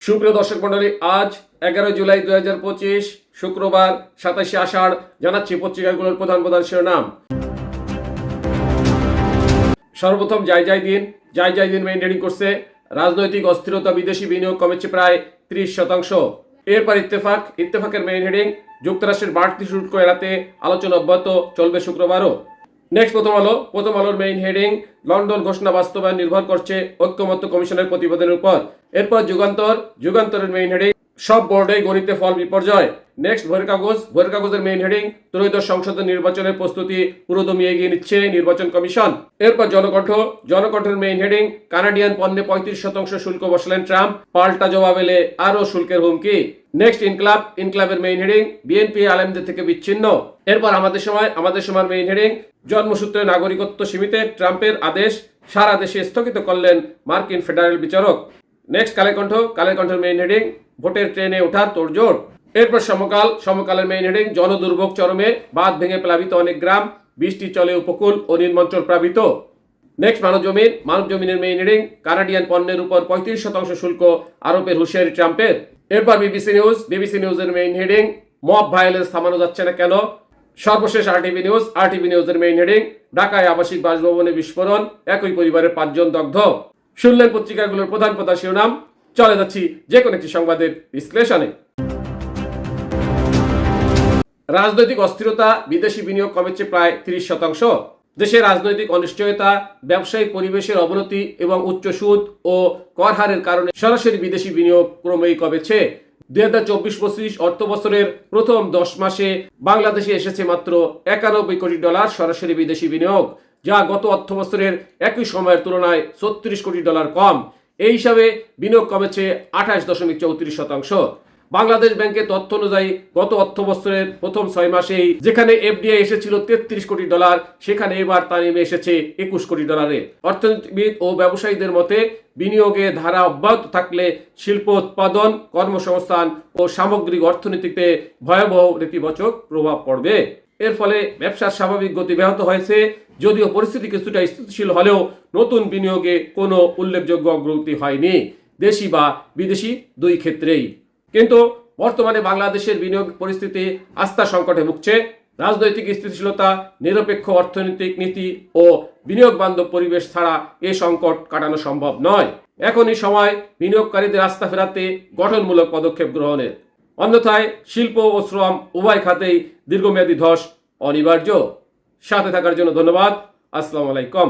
সুপ্রিয় দর্শক মন্ডলী, আজ 11 জুলাই 2025 শুক্রবার 27 আষাঢ়। জানাচ্ছি পত্রিকাগুলোর প্রধান প্রধান শিরোনাম। সর্বপ্রথম যাই দিন মেইন হেডিং করছে রাজনৈতিক অস্থিরতা, বিদেশি বিনিয়োগ কমেছে প্রায় 30%। এরপর ইত্তেফাকের মেইন হেডিং যুক্তরাষ্ট্রের বাড়তি শুল্ক এড়াতে আলোচনা অব্যাহত চলবে শুক্রবারও। নেক্সট প্রথম আলোর মেইন হেডিং লন্ডন ঘোষণা বাস্তবায়ন নির্ভর করছে ঐক্যমত্য কমিশনের প্রতিবেদনের উপর। এরপর যুগান্তরের মেইন হেডিং সব বোর্ডেই গণিতে ফল বিপর্যয়। নেক্সট ভোরের কাগজের মেইন হেডিং ত্রয়োদশ সংসদ নির্বাচনের প্রস্তুতি পুরোদমে এগিয়ে নিচ্ছে নির্বাচন কমিশন। এরপর জনকণ্ঠের মেইন হেডিং কানাডিয়ান পণ্যে 35% শুল্ক বসালেন ট্রাম্প, পাল্টা জবাব এলে আরো শুল্কের হুমকি। নেক্সট ইনক্লাবের মেইন হেডিং বিএনপি আলেমদের থেকে বিচ্ছিন্ন। এরপর আমাদের সময়ের মেইন হেডিং জন্মসূত্রে নাগরিকত্ব সীমিতে ট্রাম্পের আদেশ সারা দেশে স্থগিত করলেন মার্কিন ফেডারেল বিচারক। নেক্সট কালের মেইন হেডিং ভোটের ট্রেনে ওঠার তোড়জোড়। এরপর সমকালের মেইন হেডিং জনদুর্ভোগ চরমে, বাঁধ ভেঙে প্লাবিত অনেক গ্রাম, বৃষ্টি চলে উপকূল ও নিম্নাঞ্চল প্লাবিত। নেক্সট মানবজমিনের মেইন হেডিং কানাডিয়ান পণ্যের উপর 35% শুল্ক আরোপের হুঁশিয়ারি ট্রাম্পের। এরপর বিবিসি নিউজের মেইন হেডিং মব ভায়োলেন্স থামানো যাচ্ছে না কেন। সর্বশেষ আরটিভি নিউজের মেইন হেডিং ঢাকায় আবাসিক বাসভবনে বিস্ফোরণ, একই পরিবারের 5 জন দগ্ধ। শুনলেন পত্রিকাগুলোর প্রধান শিরোনাম। চলে যাচ্ছি যে কোনো একটি সংবাদের বিশ্লেষণে। রাজনৈতিক অস্থিরতা, বিদেশি বিনিয়োগ কমেছে প্রায় 30%। দেশের রাজনৈতিক অনিশ্চয়তা, ব্যবসায়িক পরিবেশের অবনতি এবং উচ্চ সুদ ও কর হারের কারণে সরাসরি বিদেশি বিনিয়োগ ক্রমেই কমেছে। 2024-25 অর্থ বছরের প্রথম 10 মাসে বাংলাদেশে এসেছে মাত্র $91 কোটি সরাসরি বিদেশি বিনিয়োগ, যা গত অর্থ বছরের একই সময়ের তুলনায় $36 কোটি কম। এই হিসাবে বিনিয়োগ কমেছে 28.34%। বাংলাদেশ ব্যাংকের তথ্য অনুযায়ী গত অর্থ বছরের প্রথম 6 মাসেই যেখানে এফডিআই এসেছিল $33 কোটি, সেখানে এবার তা নেমে এসেছে $21 কোটি। অর্থনীতিবিদ ও ব্যবসায়ীদের মতে বিনিয়োগের ধারা অব্যাহত থাকলে শিল্প উৎপাদন, কর্মসংস্থান ও সামগ্রিক অর্থনীতিতে ভয়াবহ নেতিবাচক প্রভাব পড়বে। এর ফলে ব্যবসার স্বাভাবিক গতি ব্যাহত হয়েছে, যদিও পরিস্থিতি কিছুটা স্থিতিশীল হলেও নতুন বিনিয়োগে কোনো উল্লেখযোগ্য অগ্রগতি হয়নি, দেশি বা বিদেশি দুই ক্ষেত্রেই। কিন্তু বর্তমানে বাংলাদেশের বিনিয়োগ পরিস্থিতি আস্থা সংকটে ভুগছে। রাজনৈতিক স্থিতিশীলতা, নিরপেক্ষ অর্থনৈতিক নীতি ও বিনিয়োগ বান্ধব পরিবেশ ছাড়া এ সংকট কাটানো সম্ভব নয়। এখনই সময় বিনিয়োগকারীদের আস্থা ফেরাতে গঠনমূলক পদক্ষেপ গ্রহণের, অন্যথায় শিল্প ও শ্রম উভয় খাতেই দীর্ঘমেয়াদী ধস অনিবার্য। সাথে থাকার জন্য ধন্যবাদ। আসসালামু আলাইকুম।